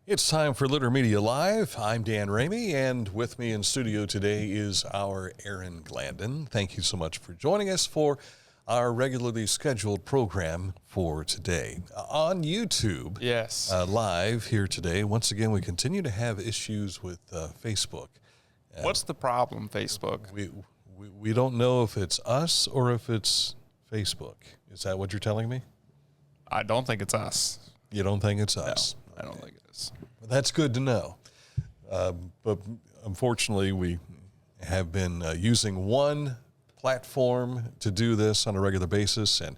It's time for Litter Media Live. I'm Dan Ramey, and with me in studio today is our Erin Glandon. Thank you so much for joining us for our regularly scheduled program for today. On YouTube, yes, live here today. Once again, we continue to have issues with Facebook. What's the problem, Facebook? We don't know if it's us or if it's Facebook. Is that what you're telling me? I don't think it's us. You don't think it's us? No, I don't think it is. Well, that's good to know. But unfortunately, we have been using one platform to do this on a regular basis, and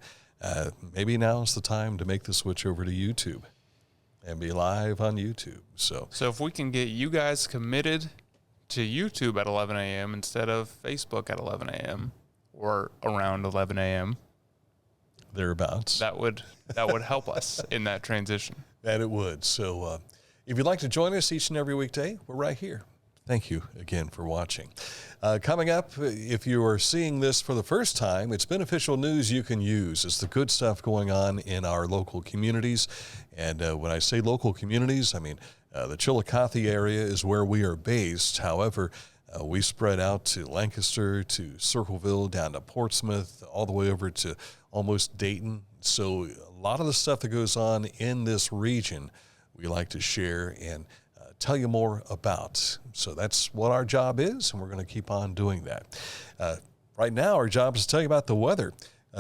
maybe now's the time to make the switch over to YouTube and be live on YouTube. So if we can get you guys committed to YouTube at 11 a.m. instead of Facebook at 11 a.m. or around 11 a.m., thereabouts, that would help us in that transition. That it would. So if you'd like to join us each and every weekday, we're right here. Thank you again for watching. Coming up, if you are seeing this for the first time, it's beneficial news you can use. It's the good stuff going on in our local communities. And when I say local communities, I mean the Chillicothe area is where we are based. However, we spread out to Lancaster, to Circleville, down to Portsmouth, all the way over to almost Dayton. So a lot of the stuff that goes on in this region, we like to share and tell you more about. So that's what our job is, and we're going to keep on doing that. Right now, our job is to tell you about the weather.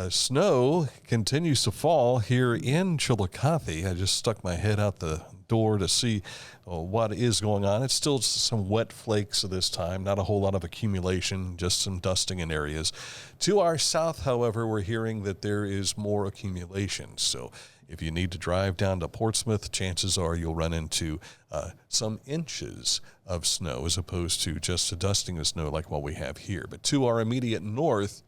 Snow continues to fall here in Chillicothe. I just stuck my head out the door to see what is going on. It's still some wet flakes at this time, not a whole lot of accumulation, just some dusting in areas. To our south, however, we're hearing that there is more accumulation. So if you need to drive down to Portsmouth, chances are you'll run into some inches of snow as opposed to just a dusting of snow like what we have here. But to our immediate north,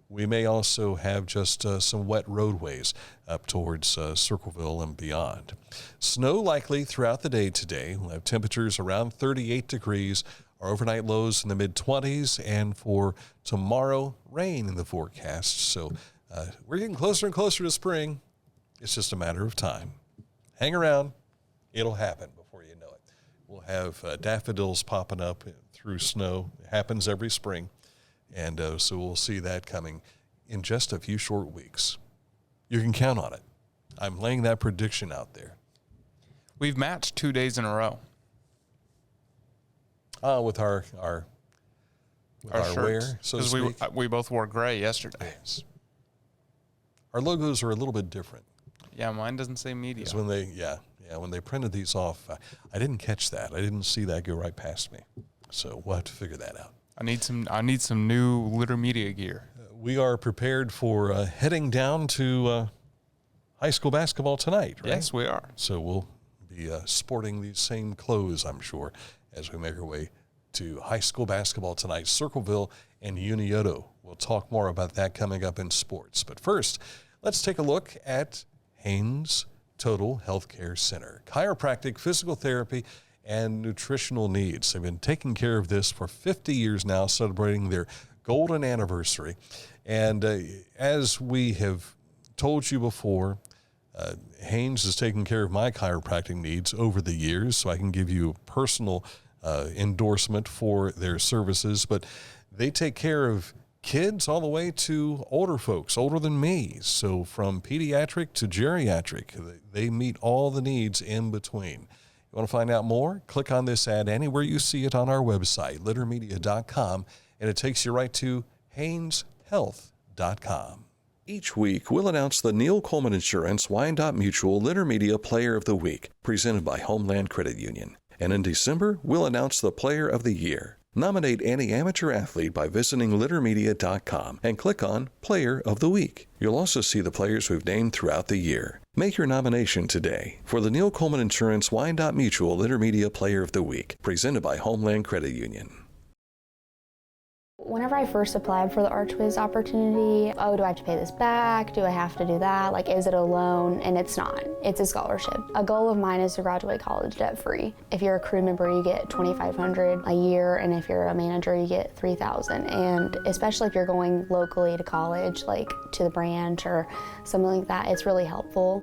we may also have just some wet roadways up towards Circleville and beyond. Snow likely throughout the day today. We'll have temperatures around 38 degrees. Our overnight lows in the mid-20s. And for tomorrow, rain in the forecast. So we're getting closer and closer to spring. It's just a matter of time. Hang around. It'll happen before you know it. We'll have daffodils popping up through snow. It happens every spring. And so we'll see that coming in just a few short weeks. You can count on it. I'm laying that prediction out there. We've matched 2 days in a row. With our shirts, wear, so to speak. We both wore gray yesterday. Yes. Our logos are a little bit different. Yeah, mine doesn't say media. When when they printed these off, I didn't catch that. I didn't see that go right past me. So we'll have to figure that out. I need some new Litter Media gear. We are prepared for heading down to high school basketball tonight, right? Yes, we are. So we'll be sporting these same clothes, I'm sure, as we make our way to high school basketball tonight, Circleville and Unioto. We'll talk more about that coming up in sports. But first, let's take a look at Haynes Total Healthcare Center. Chiropractic, physical therapy, and nutritional needs. They've been taking care of this for 50 years now, celebrating their golden anniversary. And as we have told you before, Haynes has taken care of my chiropractic needs over the years, so I can give you a personal endorsement for their services. But they take care of kids all the way to older folks, older than me. So from pediatric to geriatric, they meet all the needs in between. You want to find out more? Click on this ad anywhere you see it on our website, littermedia.com, and it takes you right to HaynesHealth.com. Each week, we'll announce the Neil Coleman Insurance Wyandotte Mutual Litter Media Player of the Week, presented by Homeland Credit Union. And in December, we'll announce the Player of the Year. Nominate any amateur athlete by visiting littermedia.com and click on Player of the Week. You'll also see the players we've named throughout the year. Make your nomination today for the Neil Coleman Insurance Wyandotte Mutual Litter Media Player of the Week, presented by Homeland Credit Union. Whenever I first applied for the Archways opportunity, do I have to pay this back? Do I have to do that? Like, is it a loan? And it's not. It's a scholarship. A goal of mine is to graduate college debt-free. If you're a crew member, you get $2,500 a year, and if you're a manager, you get $3,000. And especially if you're going locally to college, like to the branch or something like that, it's really helpful.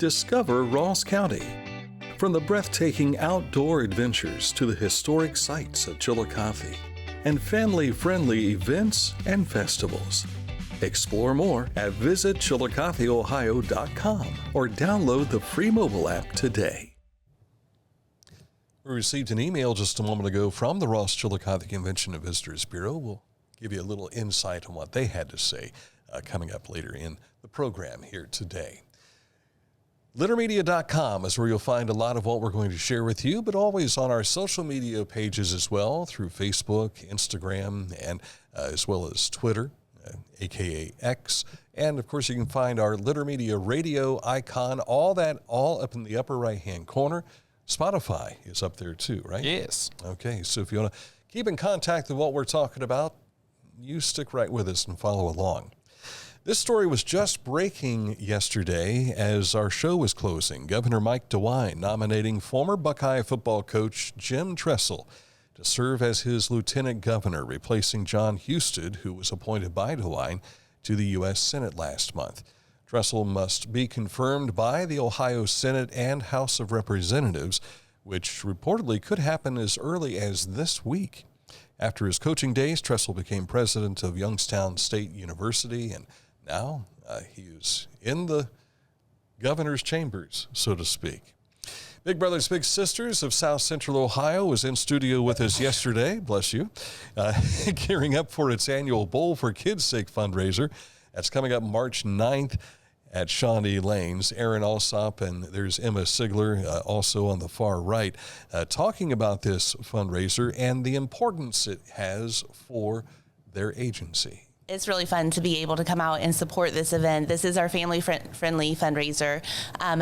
Discover Ross County. From the breathtaking outdoor adventures to the historic sights of Chillicothe and family-friendly events and festivals. Explore more at visitchillicotheohio.com or download the free mobile app today. We received an email just a moment ago from the Ross Chillicothe Convention and Visitors Bureau. We'll give you a little insight on what they had to say coming up later in the program here today. Littermedia.com is where you'll find a lot of what we're going to share with you, but always on our social media pages as well, through Facebook, Instagram, and as well as Twitter, aka X. And of course, you can find our Litter Media radio icon, all up in the upper right-hand corner. Spotify is up there too, right? Yes. Okay, so if you want to keep in contact with what we're talking about, you stick right with us and follow along. This story was just breaking yesterday as our show was closing. Governor Mike DeWine nominating former Buckeye football coach Jim Tressel to serve as his lieutenant governor, replacing John Husted, who was appointed by DeWine to the U.S. Senate last month. Tressel must be confirmed by the Ohio Senate and House of Representatives, which reportedly could happen as early as this week. After his coaching days, Tressel became president of Youngstown State University, and now he is in the governor's chambers, so to speak. Big Brothers Big Sisters of South Central Ohio was in studio with us yesterday, bless you, gearing up for its annual Bowl for Kids' Sake fundraiser. That's coming up March 9th at Shawnee Lanes. Erin Allsop and there's Emma Sigler also on the far right talking about this fundraiser and the importance it has for their agency. It's really fun to be able to come out and support this event. This is our family-friendly fundraiser.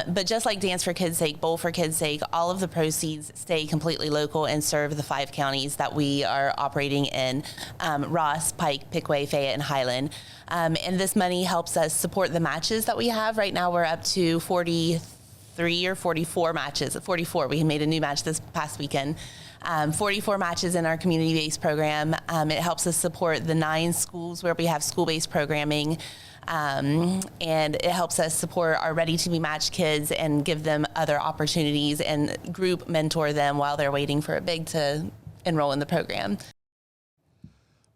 But just like Dance for Kids' Sake, Bowl for Kids' Sake, all of the proceeds stay completely local and serve the 5 counties that we are operating in, Ross, Pike, Pickaway, Fayette, and Highland. And this money helps us support the matches that we have. Right now we're up to 43 or 44 matches. 44. We made a new match this past weekend. 44 matches in our community-based program. It helps us support the 9 schools where we have school-based programming, and it helps us support our ready-to-be matched kids and give them other opportunities and group mentor them while they're waiting for a big to enroll in the program.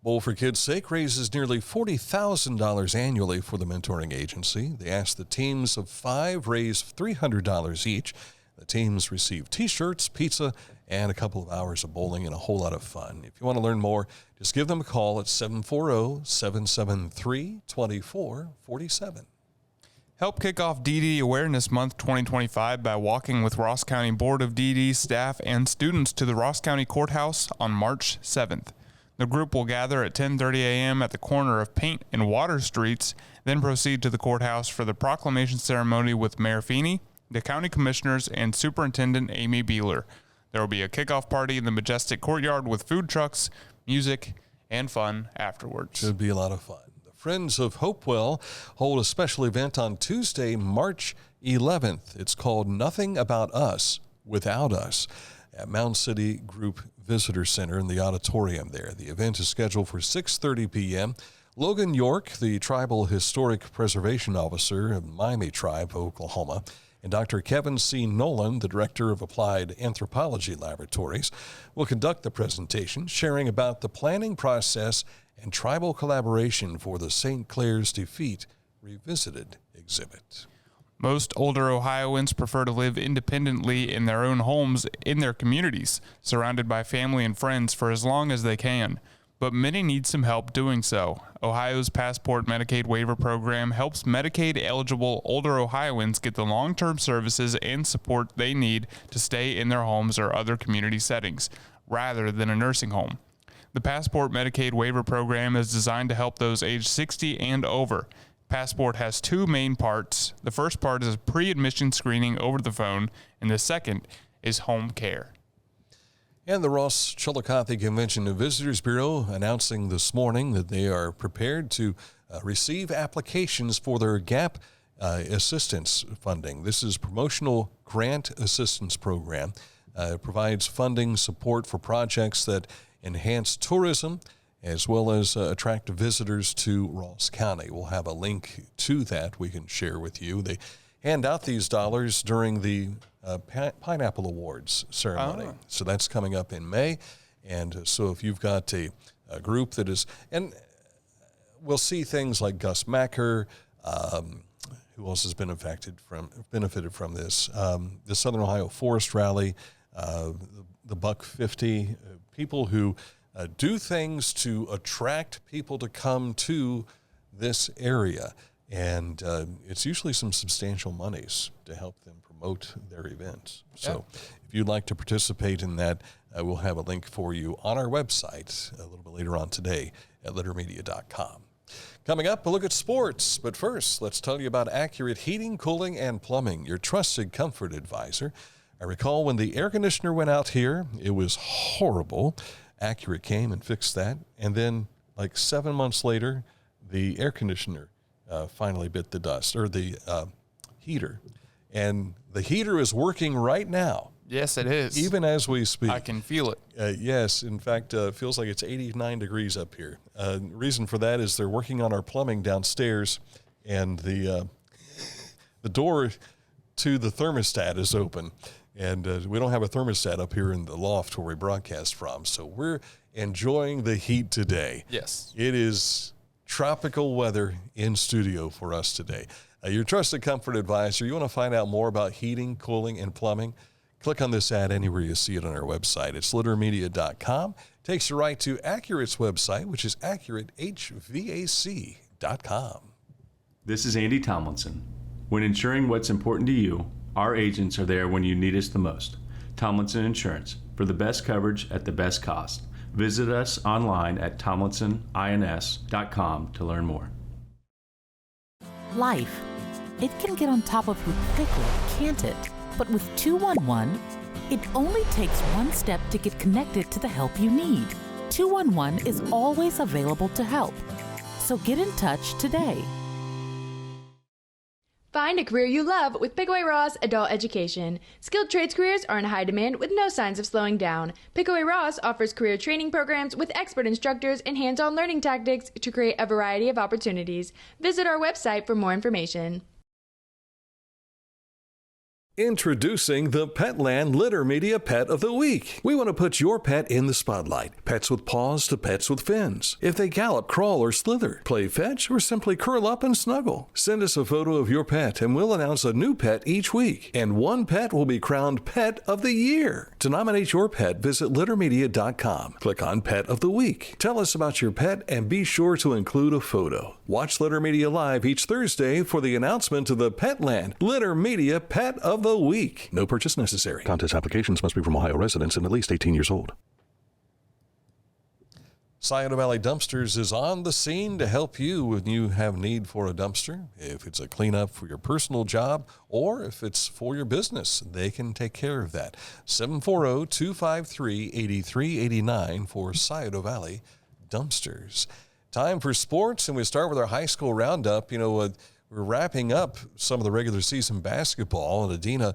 Bowl for Kids' Sake raises nearly $40,000 annually for the mentoring agency. They ask the teams of 5 raise $300 each. The teams receive T-shirts, pizza, and a couple of hours of bowling and a whole lot of fun. If you want to learn more, just give them a call at 740-773-2447. Help kick off DD Awareness Month 2025 by walking with Ross County Board of DD staff and students to the Ross County Courthouse on March 7th. The group will gather at 10:30 a.m. at the corner of Paint and Water Streets, then proceed to the courthouse for the proclamation ceremony with Mayor Feeney, the county commissioners, and Superintendent Amy Beeler. There will be a kickoff party in the majestic courtyard with food trucks, music, and fun afterwards. Should be a lot of fun. The Friends of Hopewell hold a special event on Tuesday, March 11th. It's called Nothing About Us Without Us at Mound City Group Visitor Center in the Auditorium there. The event is scheduled for 6:30 p.m. Logan York, the Tribal Historic Preservation Officer of Miami Tribe, Oklahoma, and Dr. Kevin C. Nolan, the Director of Applied Anthropology Laboratories, will conduct the presentation, sharing about the planning process and tribal collaboration for the St. Clair's Defeat Revisited exhibit. Most older Ohioans prefer to live independently in their own homes in their communities, surrounded by family and friends for as long as they can. But many need some help doing so. Ohio's Passport Medicaid Waiver Program helps Medicaid-eligible older Ohioans get the long-term services and support they need to stay in their homes or other community settings, rather than a nursing home. The Passport Medicaid Waiver Program is designed to help those aged 60 and over. Passport has 2 main parts. The first part is pre-admission screening over the phone, and the second is home care. And the Ross Chillicothe Convention and Visitors Bureau announcing this morning that they are prepared to receive applications for their GAP assistance funding. This is Promotional Grant Assistance Program. It provides funding support for projects that enhance tourism as well as attract visitors to Ross County. We'll have a link to that we can share with you. They hand out these dollars during the Pineapple Awards ceremony. So that's coming up in May. And so if you've got a group that is, and we'll see things like Gus Macker, who else has benefited from this, the Southern Ohio Forest Rally, the Buck 50, people who do things to attract people to come to this area. And it's usually some substantial monies to help them promote their events. So if you'd like to participate in that, we'll have a link for you on our website a little bit later on today at littermedia.com. Coming up, a look at sports. But first, let's tell you about Accurate Heating, Cooling, and Plumbing, your trusted comfort advisor. I recall when the air conditioner went out here, it was horrible. Accurate came and fixed that. And then like 7 months later, the air conditioner finally bit the dust, or the heater. And the heater is working right now. Yes, it is. Even as we speak. I can feel it. Yes. In fact, it feels like it's 89 degrees up here. Reason for that is they're working on our plumbing downstairs, and the door to the thermostat is open. And we don't have a thermostat up here in the loft where we broadcast from. So we're enjoying the heat today. Yes. It is tropical weather in studio for us today. Your trusted comfort advisor. You want to find out more about heating, cooling, and plumbing? Click on this ad anywhere you see it on our website. It's littermedia.com. Takes you right to Accurate's website, which is accuratehvac.com. This is Andy Tomlinson. When ensuring what's important to you, our agents are there when you need us the most. Tomlinson Insurance, for the best coverage at the best cost. Visit us online at tomlinsonins.com to learn more. Life, it can get on top of you quickly, can't it? But with 211, it only takes one step to get connected to the help you need. 211 is always available to help. So get in touch today. Find a career you love with Pickaway Ross Adult Education. Skilled trades careers are in high demand with no signs of slowing down. Pickaway Ross offers career training programs with expert instructors and hands-on learning tactics to create a variety of opportunities. Visit our website for more information. Introducing the Petland Litter Media Pet of the Week. We want to put your pet in the spotlight. Pets with paws to pets with fins. If they gallop, crawl, or slither, play fetch, or simply curl up and snuggle. Send us a photo of your pet and we'll announce a new pet each week. And one pet will be crowned Pet of the Year. To nominate your pet, visit littermedia.com. Click on Pet of the Week. Tell us about your pet and be sure to include a photo. Watch Litter Media Live each Thursday for the announcement of the Petland Litter Media Pet of the Week. No purchase necessary. Contest applications must be from Ohio residents and at least 18 years old. Scioto Valley Dumpsters is on the scene to help you when you have need for a dumpster. If it's a cleanup for your personal job or if it's for your business, they can take care of that. 740-253-8389 for Scioto Valley Dumpsters. Time for sports, and we start with our high school roundup. You know, we're wrapping up some of the regular season basketball, and Adina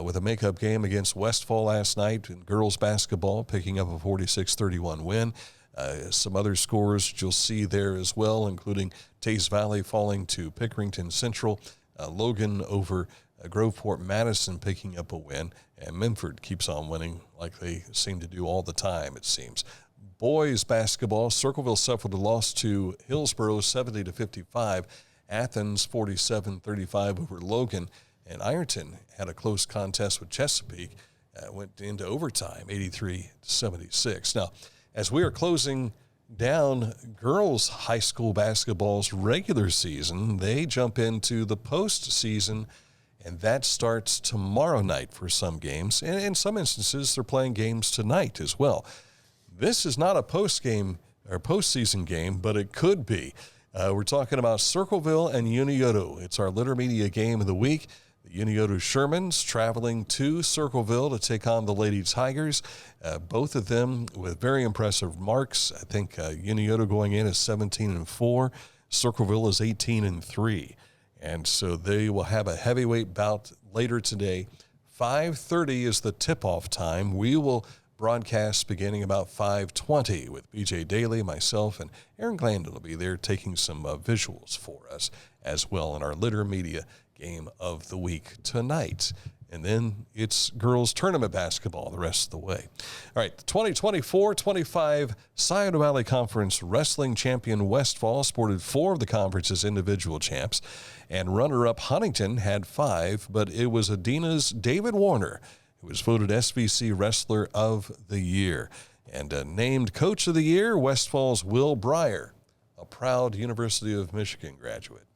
with a makeup game against Westfall last night in girls basketball, picking up a 46-31 win. Some other scores you'll see there as well, including Taze Valley falling to Pickerington Central, Logan over Groveport Madison picking up a win, and Memphis keeps on winning like they seem to do all the time, it seems. Boys basketball, Circleville suffered a loss to Hillsborough 70-55, Athens 47-35 over Logan, and Ironton had a close contest with Chesapeake, went into overtime 83-76. Now, as we are closing down girls high school basketball's regular season, they jump into the postseason, and that starts tomorrow night for some games. And in some instances, they're playing games tonight as well. This is not a postseason game, but it could be. We're talking about Circleville and Unioto. It's our Litter Media game of the week. The Unioto Shermans traveling to Circleville to take on the Lady Tigers. Both of them with very impressive marks. I think Unioto going in is 17-4. Circleville is 18-3. And so they will have a heavyweight bout later today. 5:30 is the tip-off time. We will broadcast beginning about 5:20 with BJ Daly, myself, and Aaron Glandon will be there taking some visuals for us as well in our Litter Media Game of the Week tonight. And then it's girls tournament basketball the rest of the way. All right, the 2024-25 Scioto Valley Conference Wrestling Champion Westfall sported 4 of the conference's individual champs, and runner-up Huntington had 5, but it was Adina's David Warner who was voted SVC Wrestler of the Year. And named Coach of the Year, Westfall's Will Breyer, a proud University of Michigan graduate.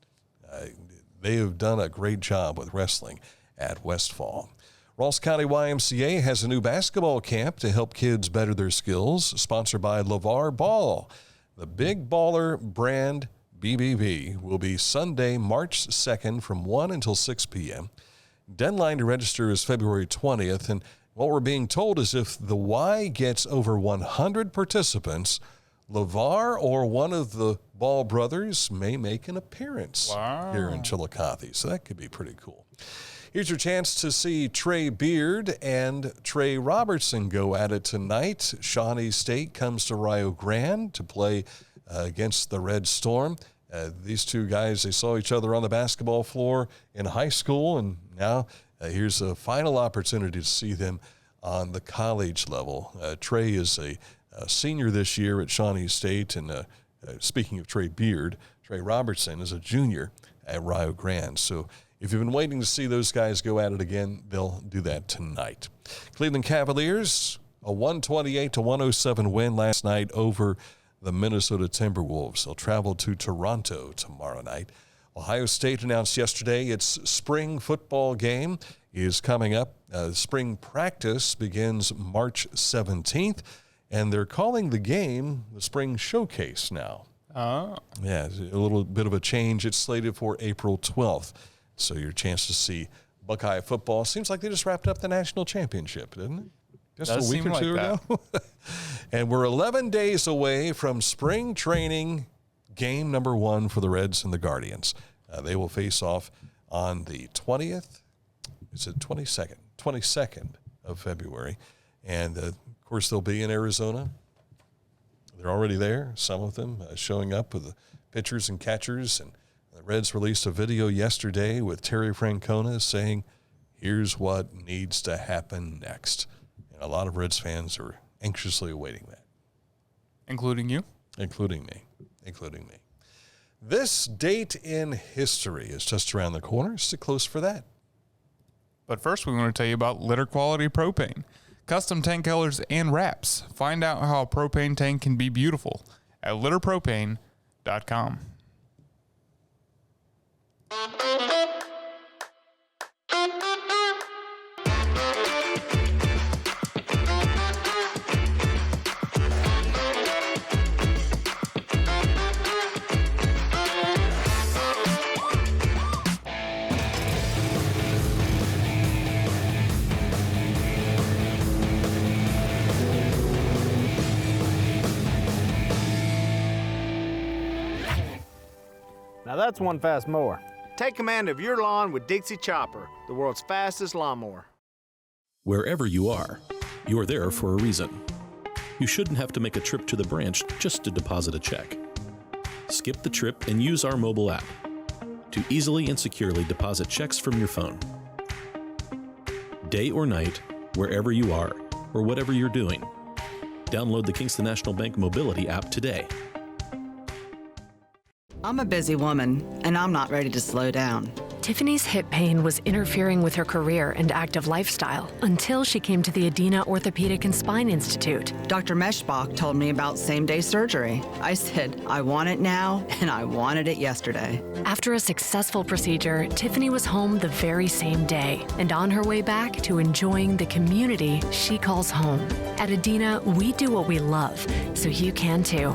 They have done a great job with wrestling at Westfall. Ross County YMCA has a new basketball camp to help kids better their skills, sponsored by LeVar Ball. The Big Baller brand BBB will be Sunday, March 2nd from 1 until 6 p.m. Deadline to register is February 20th, and what we're being told is if the Y gets over 100 participants, LeVar or one of the Ball brothers may make an appearance here in Chillicothe, so that could be pretty cool. Here's your chance to see Trey Beard and Trey Robertson go at it tonight. Shawnee State comes to Rio Grande to play against the Red Storm. These two guys, they saw each other on the basketball floor in high school, and now here's a final opportunity to see them on the college level. Trey is a senior this year at Shawnee State, and speaking of Trey Beard, Trey Robertson is a junior at Rio Grande. So if you've been waiting to see those guys go at it again, they'll do that tonight. Cleveland Cavaliers, a 128-107 win last night over the Minnesota Timberwolves. They'll travel to Toronto tomorrow night. Ohio State announced yesterday its spring football game is coming up. Spring practice begins March 17th, and they're calling the game the Spring Showcase now. Oh. Yeah, a little bit of a change. It's slated for April 12th. So your chance to see Buckeye football. Seems like they just wrapped up the national championship, didn't it? Just a week or two ago. And we're 11 days away from spring training game number 1 for the Reds and the Guardians. They will face off on the 20th. Is it 22nd? 22nd of February. And, of course, they'll be in Arizona. They're already there, some of them showing up with the pitchers and catchers. And the Reds released a video yesterday with Terry Francona saying, here's what needs to happen next. And a lot of Reds fans are anxiously awaiting that. Including you? Including me. This date in history is just around the corner. Stick close for that. But first, we want to tell you about Litter Quality Propane. Custom tank colors and wraps. Find out how a propane tank can be beautiful at litterpropane.com. Now that's one fast mower. Take command of your lawn with Dixie Chopper, the world's fastest lawnmower. Wherever you are there for a reason. You shouldn't have to make a trip to the branch just to deposit a check. Skip the trip and use our mobile app to easily and securely deposit checks from your phone. Day or night, wherever you are, or whatever you're doing, download the Kingston National Bank Mobility app today. I'm a busy woman, and I'm not ready to slow down. Tiffany's hip pain was interfering with her career and active lifestyle until she came to the Adina Orthopedic and Spine Institute. Dr. Meshbach told me about same-day surgery. I said, I want it now, and I wanted it yesterday. After a successful procedure, Tiffany was home the very same day and on her way back to enjoying the community she calls home. At Adina, we do what we love, so you can too.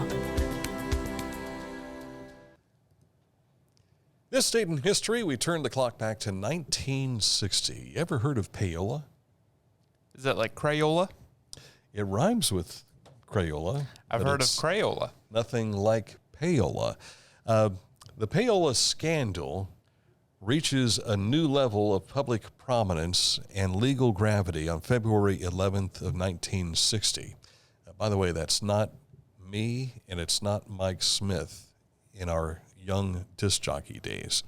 This date in history, we turn the clock back to 1960. You ever heard of payola? Is that like Crayola? It rhymes with Crayola. I've heard of Crayola. Nothing like payola. The payola scandal reaches a new level of public prominence and legal gravity on February 11th of 1960. By the way, that's not me and it's not Mike Smith in our young disc jockey days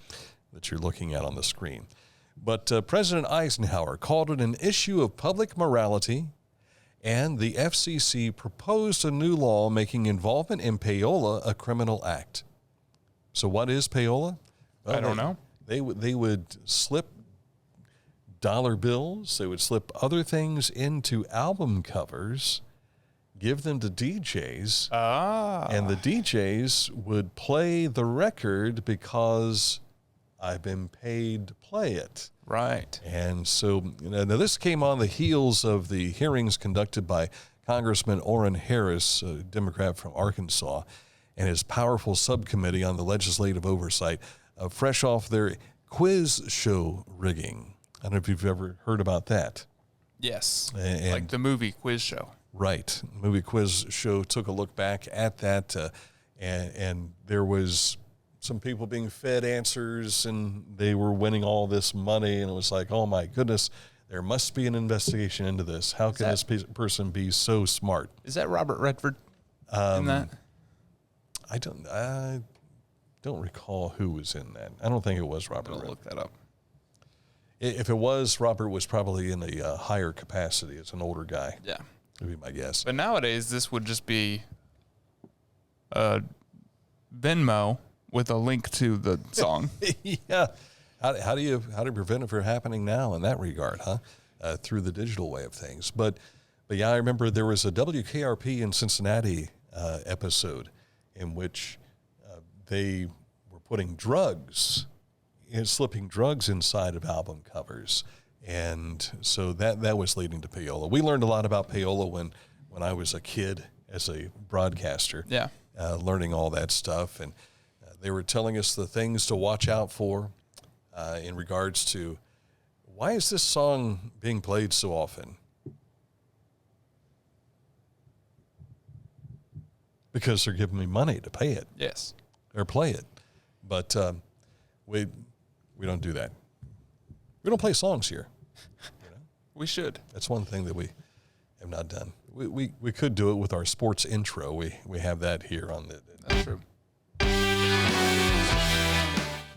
that you're looking at on the screen. But President Eisenhower called it an issue of public morality, and the FCC proposed a new law making involvement in payola a criminal act. So what is payola? Well, I don't know. They would slip dollar bills. They would slip other things into album covers, give them to DJs, and the DJs would play the record because I've been paid to play it. Right. And so now this came on the heels of the hearings conducted by Congressman Orrin Harris, a Democrat from Arkansas, and his powerful subcommittee on the legislative oversight, fresh off their quiz show rigging. I don't know if you've ever heard about that. Yes. And, like the movie quiz show. Right. The movie quiz show took a look back at that, and there was some people being fed answers, and they were winning all this money, and it was like, oh my goodness, there must be an investigation into this. How can this person be so smart? Is that Robert Redford in that? I don't recall who was in that. I don't think it was Robert Redford. Look that up. If it was, Robert was probably in a higher capacity as an older guy. Yeah. Would be my guess. But nowadays, this would just be Venmo with a link to the song. Yeah. How do you prevent it from happening now in that regard, huh? Through the digital way of things. But yeah, I remember there was a WKRP in Cincinnati episode in which they were putting drugs, slipping drugs inside of album covers. And so that was leading to payola. We learned a lot about payola when I was a kid as a broadcaster. Yeah. Learning all that stuff. And they were telling us the things to watch out for in regards to why is this song being played so often? Because they're giving me money to pay it. Yes. Or play it. But we don't do that. We don't play songs here. We should. That's one thing that we have not done. We could do it with our sports intro. We have that here on the. That's true.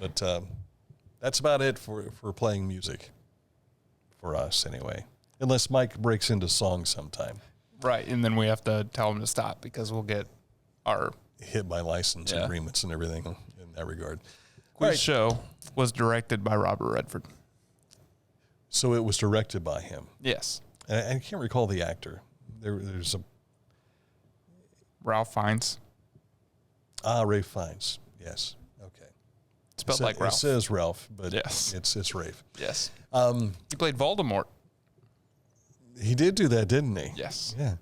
But that's about it for playing music for us anyway. Unless Mike breaks into song sometime. Right, and then we have to tell him to stop because we'll get our hit by license agreements and everything in that regard. Quiz show was directed by Robert Redford. So it was directed by him. Yes. And I can't recall the actor. There's a Ralph Fiennes. Rafe Fiennes. Yes. Okay. Spelled like Ralph. It says Ralph, but yes, it's Rafe. Yes. He played Voldemort. He did do that, didn't he? Yes. Yeah.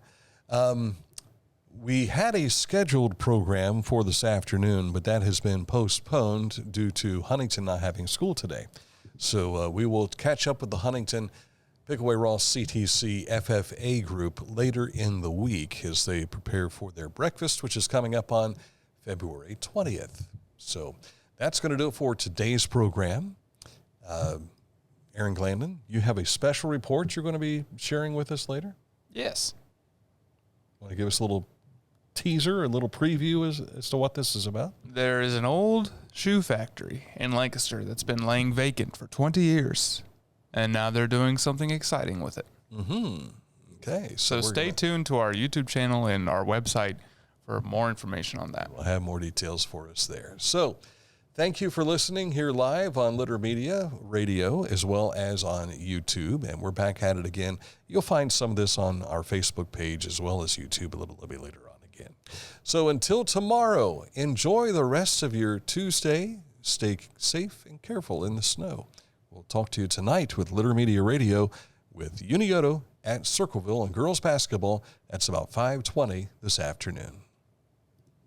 We had a scheduled program for this afternoon, but that has been postponed due to Huntington not having school today. So we will catch up with the Huntington Pickaway Ross CTC FFA group later in the week as they prepare for their breakfast, which is coming up on February 20th. So that's going to do it for today's program. Aaron Glandon, you have a special report you're going to be sharing with us later? Yes. Want to give us a little teaser, a little preview as to what this is about? There is an old shoe factory in Lancaster that's been laying vacant for 20 years, and now they're doing something exciting with it. Mm-hmm. Okay. So stay tuned to our YouTube channel and our website for more information on that. We'll have more details for us there. So thank you for listening here live on Litter Media Radio as well as on YouTube. And we're back at it again. You'll find some of this on our Facebook page as well as YouTube a little bit later on again. So until tomorrow, enjoy the rest of your Tuesday. Stay safe and careful in the snow. We'll talk to you tonight with Litter Media Radio with Unioto at Circleville and girls basketball. That's about 5:20 this afternoon.